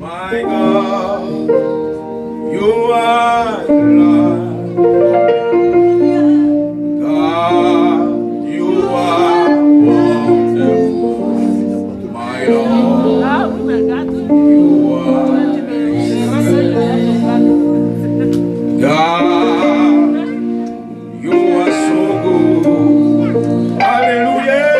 My God, you are Lord. God, you are wonderful. My Lord, you are excellent. God, you are so good. Hallelujah.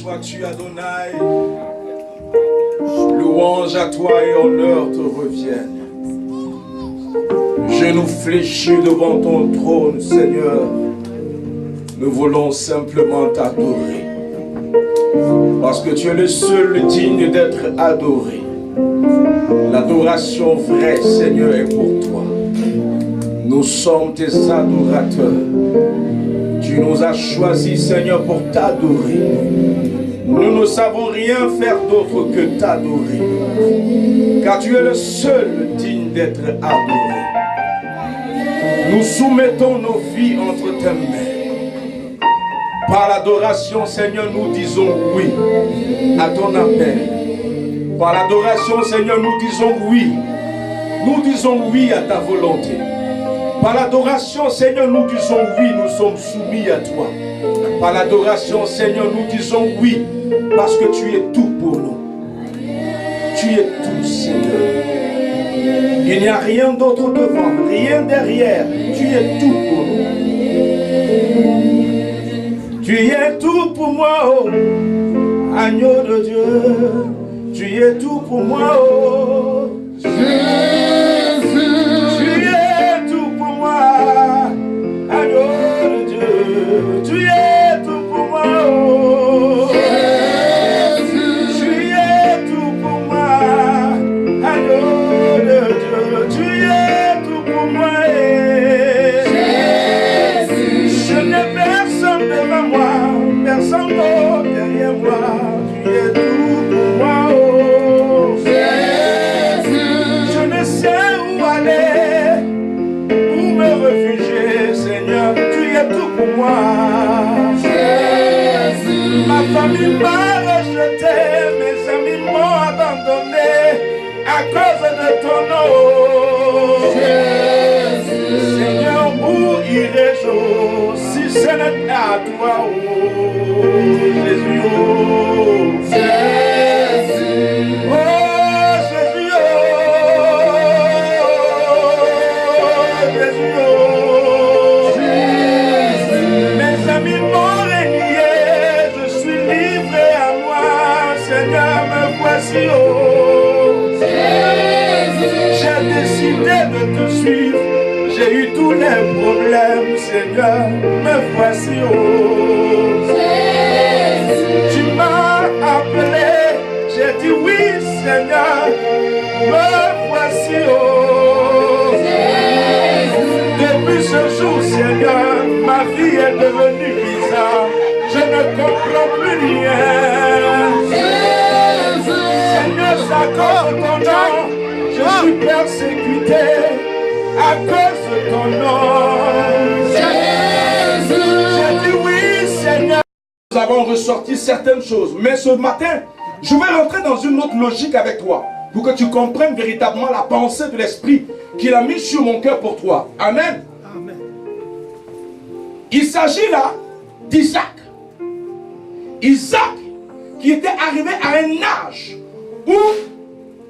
Sois-tu Adonai, louange à toi et honneur te reviennent. Genoux fléchis devant ton trône, Seigneur, nous voulons simplement t'adorer, parce que tu es le seul digne d'être adoré. L'adoration vraie, Seigneur, est pour toi. Nous sommes tes adorateurs. Tu nous as choisis, Seigneur, pour t'adorer. Nous ne savons rien faire d'autre que t'adorer, car tu es le seul digne d'être adoré. Nous soumettons nos vies entre tes mains. Par l'adoration, Seigneur, nous disons oui à ton appel. Par l'adoration, Seigneur, nous disons oui. Nous disons oui à ta volonté. Par l'adoration, Seigneur, nous disons oui, nous sommes soumis à toi. Par l'adoration, Seigneur, nous disons oui, parce que tu es tout pour nous. Tu es tout, Seigneur. Il n'y a rien d'autre devant, rien derrière. Tu es tout pour nous. Tu es tout pour moi, oh, agneau de Dieu. Tu es tout pour moi, oh, Jésus. Tu es tout pour moi, agneau de Dieu. Tu es tout pour moi, oh, Jésus. Tu es tout pour moi, agneau de Dieu. chaîne à toi, oh Jésus, oh Jésus. Oh Jésus, oh Jésus, oh Jésus. mes amis m'ont renié, je suis livré à moi, Seigneur, me voici, oh Jésus. j'ai décidé de te suivre. J'ai eu tous les problèmes, Seigneur, me voici, oh Jésus. tu m'as appelé, j'ai dit oui, Seigneur, me voici, oh Jésus. depuis ce jour, Seigneur, ma vie est devenue bizarre, je ne comprends plus rien. Jésus. Seigneur, j'accorde ton nom, je suis persécuté à cause de ton nom. Jésus. J'ai dit oui, Seigneur. Nous avons ressorti certaines choses, mais ce matin, je vais rentrer dans une autre logique avec toi, pour que tu comprennes véritablement la pensée de l'Esprit qu'il a mis sur mon cœur pour toi. Amen. Amen. Il s'agit là d'Isaac. Isaac qui était arrivé à un âge où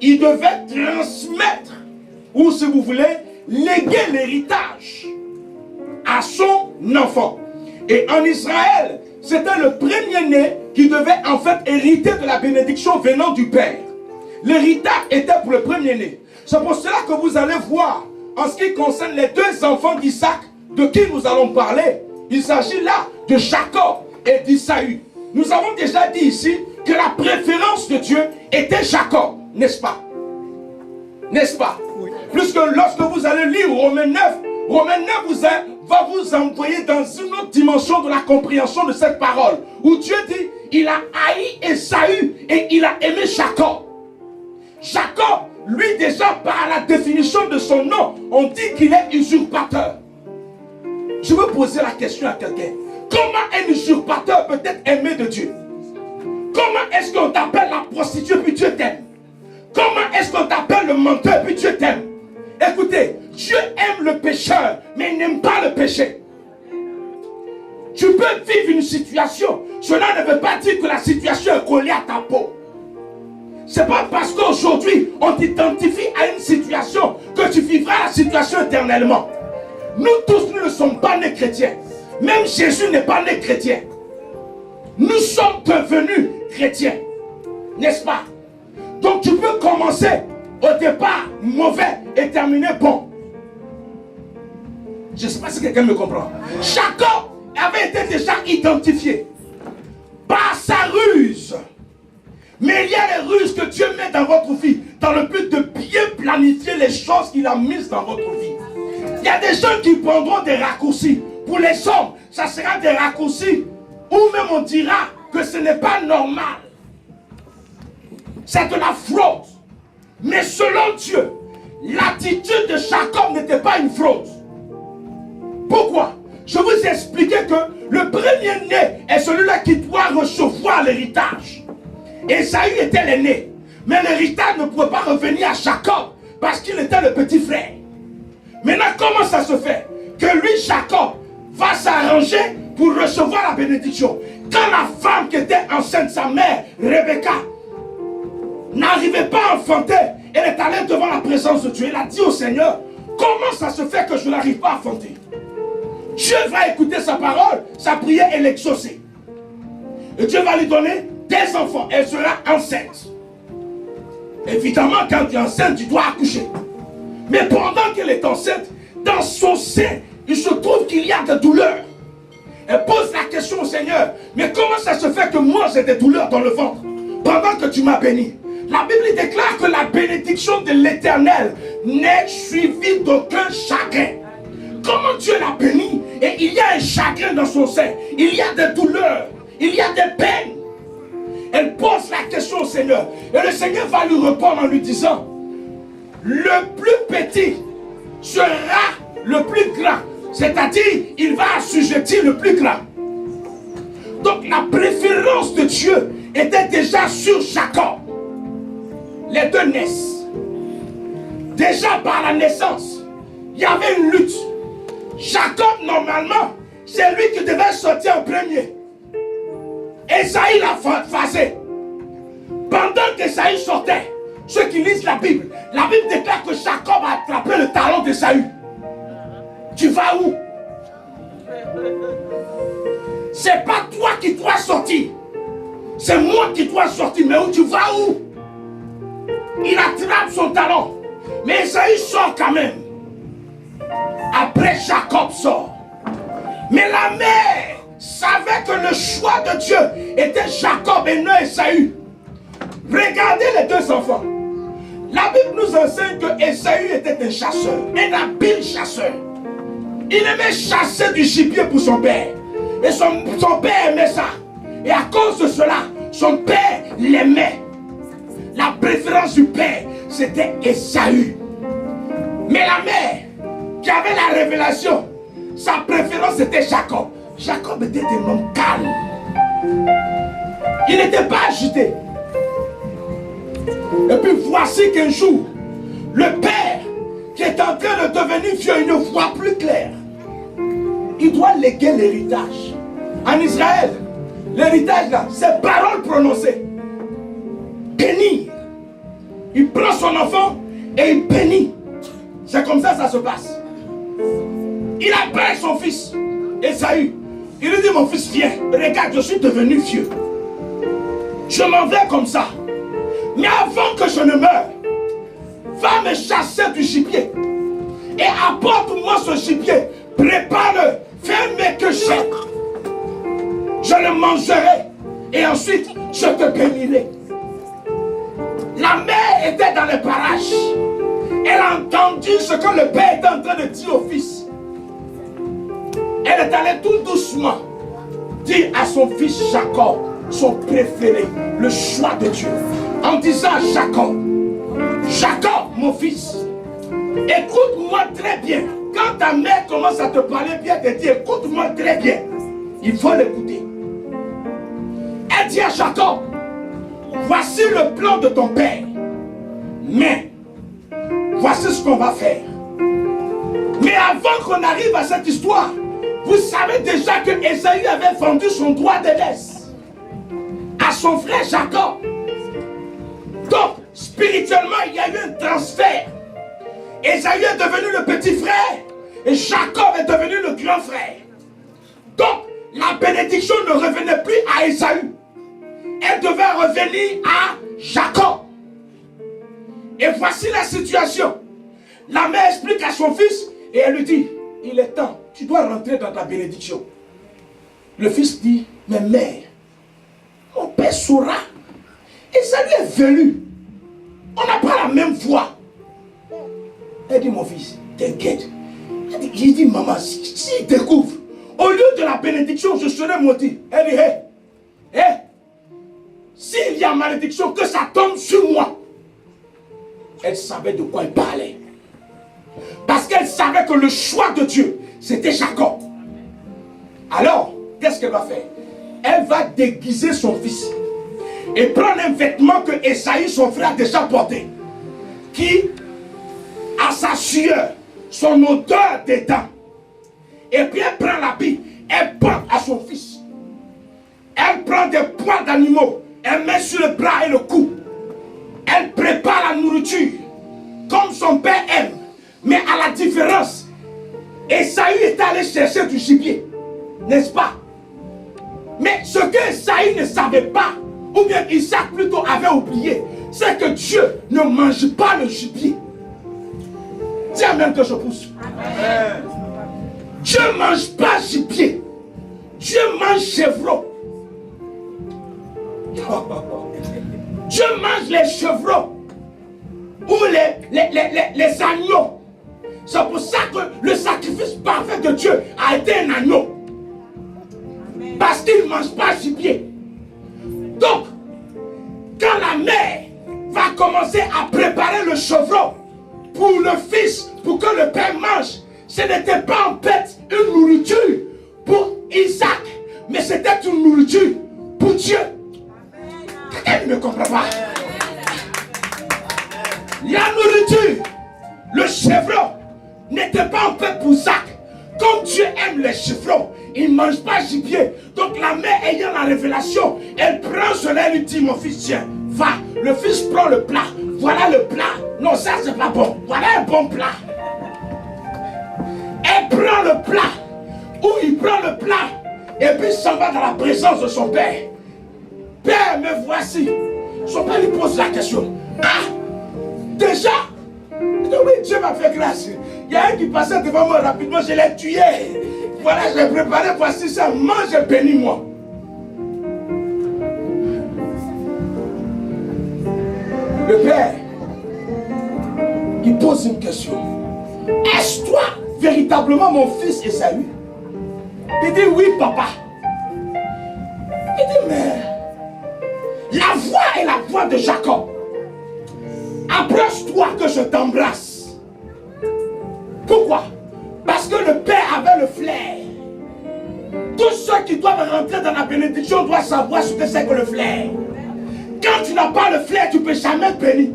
il devait transmettre, ou si vous voulez, léguer l'héritage à son enfant. Et en Israël, c'était le premier-né qui devait en fait hériter de la bénédiction venant du Père. L'héritage était pour le premier-né. C'est pour cela que vous allez voir, en ce qui concerne les deux enfants d'Isaac, de qui nous allons parler, il s'agit là de Jacob et d'Isaü. Nous avons déjà dit ici que la préférence de Dieu était Jacob, n'est-ce pas? N'est-ce pas? Oui. Puisque lorsque vous allez lire Romains 9 va vous envoyer dans une autre dimension de la compréhension de cette parole. Où Dieu dit, il a haï Esaü et il a aimé Jacob. Jacob, lui déjà par la définition de son nom, on dit qu'il est usurpateur. Je veux poser la question à quelqu'un. Comment un usurpateur peut être aimé de Dieu? Comment est-ce qu'on t'appelle la prostituée puis Dieu t'aime? Comment est-ce qu'on t'appelle le menteur puis Dieu t'aime? Écoutez, Dieu aime le pécheur, mais il n'aime pas le péché. Tu peux vivre une situation, cela ne veut pas dire que la situation est collée à ta peau. C'est pas parce qu'aujourd'hui on t'identifie à une situation que tu vivras la situation éternellement. Nous tous, nous ne sommes pas nés chrétiens. Même Jésus n'est pas né chrétien. Nous sommes devenus chrétiens. N'est-ce pas? Donc tu peux commencer au départ mauvais et terminer bon. Je ne sais pas si quelqu'un me comprend. Jacob avait été déjà identifié par sa ruse. Mais il y a les ruses que Dieu met dans votre vie dans le but de bien planifier les choses qu'il a mises dans votre vie. Il y a des gens qui prendront des raccourcis. Pour les hommes, ça sera des raccourcis ou même on dira que ce n'est pas normal. C'est de la fraude. Mais selon Dieu, l'attitude de Jacob n'était pas une fraude. Pourquoi? Je vous ai expliqué que le premier-né est celui-là qui doit recevoir l'héritage. Esaü était l'aîné. Mais l'héritage ne pouvait pas revenir à Jacob parce qu'il était le petit frère. Maintenant, comment ça se fait que lui, Jacob, va s'arranger pour recevoir la bénédiction? Quand la femme qui était enceinte, sa mère, Rebecca, n'arrivait pas à enfanter, elle est allée devant la présence de Dieu. Elle a dit au Seigneur, comment ça se fait que je n'arrive pas à enfanter? Dieu va écouter sa parole, sa prière et l'exaucer. Et Dieu va lui donner des enfants. Elle sera enceinte. Évidemment, quand tu es enceinte, tu dois accoucher. Mais pendant qu'elle est enceinte, dans son sein, il se trouve qu'il y a des douleurs. Elle pose la question au Seigneur, mais comment ça se fait que moi j'ai des douleurs dans le ventre pendant que tu m'as béni? La Bible déclare que la bénédiction de l'Éternel n'est suivie d'aucun chagrin. Comment Dieu l'a béni et il y a un chagrin dans son sein, il y a des douleurs, il y a des peines. Elle pose la question au Seigneur et le Seigneur va lui répondre en lui disant, le plus petit sera le plus grand, c'est-à-dire il va assujettir le plus grand. Donc la préférence de Dieu était déjà sur Jacob. Les deux naissent. Déjà par la naissance, il y avait une lutte. Jacob, normalement, c'est lui qui devait sortir en premier. Esaïe l'a phasé. Pendant qu'Esaïe sortait, ceux qui lisent la Bible déclare que Jacob a attrapé le talon d'Esaü. Tu vas où? C'est pas toi qui dois sortir. C'est moi qui dois sortir. Mais où tu vas où? Il attrape son talon. Mais Esaü sort quand même. Après, Jacob sort. Mais la mère savait que le choix de Dieu était Jacob et non Esaü. Regardez les deux enfants. La Bible nous enseigne que Esaü était un chasseur, un habile chasseur. Il aimait chasser du gibier pour son père. Et son père aimait ça. Et à cause de cela, son père l'aimait. La préférence du père, c'était Esaü. Mais la mère, qui avait la révélation, sa préférence était Jacob. Jacob était un homme calme. Il n'était pas agité. Et puis voici qu'un jour, le père qui est en train de devenir vieux, il ne voit plus clair. Il doit léguer l'héritage. En Israël, l'héritage là, c'est paroles prononcées. Bénir. Il prend son enfant et il bénit. C'est comme ça se passe. Il appelle son fils, Esaü. Il lui dit, mon fils, viens. Regarde, je suis devenu vieux. Je m'en vais comme ça. Mais avant que je ne meure, va me chasser du gibier. Et apporte-moi ce gibier. Prépare-le. Fais-le que je le mangerai. Et ensuite, je te bénirai. La mère était dans les parages. Elle a entendu ce que le père était en train de dire au fils. Elle est allée tout doucement dire à son fils Jacob, son préféré, le choix de Dieu, en disant à Jacob, Jacob, mon fils, écoute-moi très bien. Quand ta mère commence à te parler bien, elle te dit, écoute-moi très bien. Il faut l'écouter. Elle dit à Jacob, voici le plan de ton père. Mais, voici ce qu'on va faire. Mais avant qu'on arrive à cette histoire, vous savez déjà que Esaü avait vendu son droit de l'aise à son frère Jacob. Donc, spirituellement, il y a eu un transfert. Esaü est devenu le petit frère et Jacob est devenu le grand frère. Donc, la bénédiction ne revenait plus à Esaü. Elle devait revenir à Jacob. Et voici la situation. La mère explique à son fils et elle lui dit, il est temps, tu dois rentrer dans ta bénédiction. Le fils dit, mais mère, mon père saura. Et ça lui est venu. On n'a pas la même voix. Elle dit, mon fils, t'inquiète. Il dit, maman, s'il découvre, au lieu de la bénédiction, je serai maudit. Elle dit, hé, s'il y a malédiction, que ça tombe sur moi. Elle savait de quoi elle parlait. Parce qu'elle savait que le choix de Dieu, c'était Jacob. Alors, qu'est-ce qu'elle va faire? Elle va déguiser son fils et prendre un vêtement que Esaü, son frère, a déjà porté, qui a sa sueur, son odeur dedans. Et puis elle prend l'habit, elle porte à son fils. Elle prend des poils d'animaux, elle met sur le bras et le cou. Elle prépare la nourriture comme son père aime. Mais à la différence, Esaü est allé chercher du gibier, n'est-ce pas? Mais ce que Esaü ne savait pas, ou bien Isaac plutôt avait oublié, c'est que Dieu ne mange pas le gibier. Dis amen que je pousse. Amen. Dieu ne mange pas gibier. Dieu mange chevreau. Dieu mange les chevreaux ou les agneaux. C'est pour ça que le sacrifice parfait de Dieu a été un agneau. Parce qu'il ne mange pas gibier. Donc, quand la mère va commencer à préparer le chevreau pour le fils, pour que le père mange, ce n'était pas en fait une nourriture pour Isaac, mais c'était une nourriture pour Dieu. Quelqu'un ne comprend pas. La nourriture, le chevreau, n'était pas en fait pour Isaac, comme Comme Dieu aime les chiffrons, il ne mange pas gibier. Donc la mère ayant la révélation, elle prend cela et lui dit, mon fils, tiens, va. Le fils prend le plat. Voilà le plat. Non, ça c'est pas bon. Voilà un bon plat. Elle prend le plat. Ou il prend le plat. Et puis s'en va dans la présence de son père. Père, me voici. Son père lui pose la question. Ah, déjà? Oui, Dieu m'a fait grâce. Il y a un qui passait devant moi rapidement, je l'ai tué. Voilà, j'ai préparé, voici ça, mange et bénis-moi. Le père, il pose une question. Est-ce toi véritablement mon fils Esaü? Il dit oui, papa. Il dit mais la voix est la voix de Jacob. Approche-toi que je t'embrasse. Pourquoi? Parce que le père avait le flair. Tous ceux qui doivent rentrer dans la bénédiction doivent savoir ce que c'est que le flair. Quand tu n'as pas le flair, tu ne peux jamais être béni.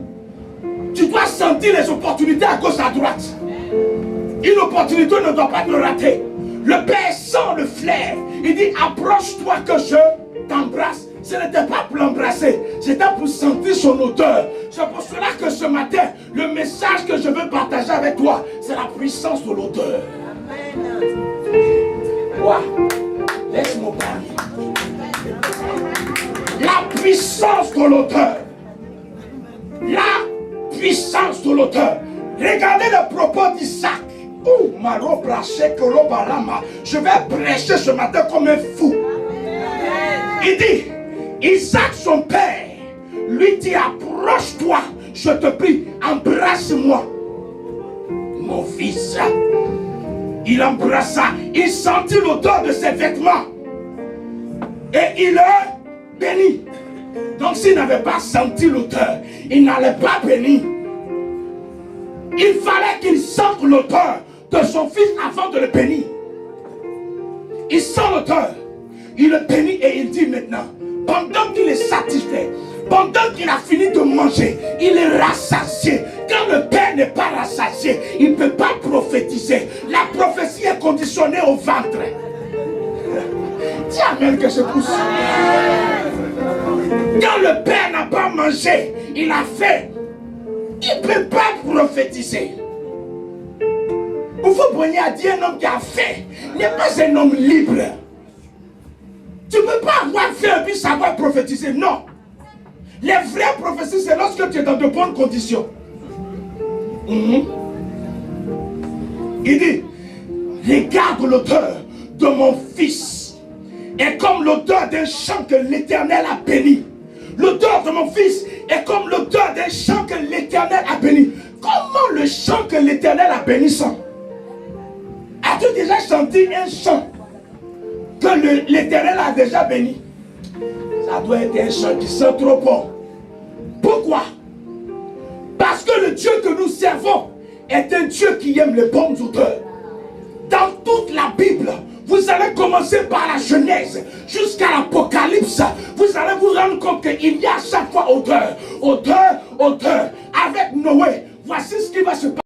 Tu dois sentir les opportunités à gauche, à droite. Une opportunité ne doit pas te rater. Le père sent le flair. Il dit approche-toi que je t'embrasse. Ce n'était pas pour l'embrasser, c'était pour sentir son odeur. C'est pour cela que ce matin, le message que je veux partager avec toi, c'est la puissance de l'odeur. Wow. Laisse-moi parler. La puissance de l'odeur. La puissance de l'odeur. Regardez le propos d'Isaac. Je vais prêcher ce matin comme un fou. Il dit, Isaac son père lui dit, approche-toi, je te prie, embrasse-moi. Mon fils, il embrassa, il sentit l'odeur de ses vêtements et il le bénit. Donc s'il n'avait pas senti l'odeur, il n'allait pas bénir. Il fallait qu'il sente l'odeur de son fils avant de le bénir. Il sent l'odeur, il le bénit et il dit maintenant, pendant qu'il est satisfait, pendant qu'il a fini de manger, il est rassasié. Quand le père n'est pas rassasié, il ne peut pas prophétiser. La prophétie est conditionnée au ventre. Dis amen que je pousse. Quand le père n'a pas mangé, il a faim, il ne peut pas prophétiser. Il faut prendre à dire un homme qui a faim n'est pas un homme libre. Tu ne peux pas avoir faim et puis savoir prophétiser. Non. Les vraies prophéties, c'est lorsque tu es dans de bonnes conditions. Il dit, regarde l'odeur de mon fils est comme l'odeur d'un champ que l'Éternel a béni. L'odeur de mon fils est comme l'odeur d'un champ que l'Éternel a béni. Comment le champ que l'Éternel a béni sent? As-tu déjà senti un champ que l'Éternel a déjà béni? Ça doit être un chant qui sent trop bon. Pourquoi? Parce que le Dieu que nous servons est un Dieu qui aime les bonnes odeurs. Dans toute la Bible, vous allez commencer par la Genèse jusqu'à l'Apocalypse. Vous allez vous rendre compte qu'il y a à chaque fois odeur, odeur, odeur. Avec Noé, voici ce qui va se passer.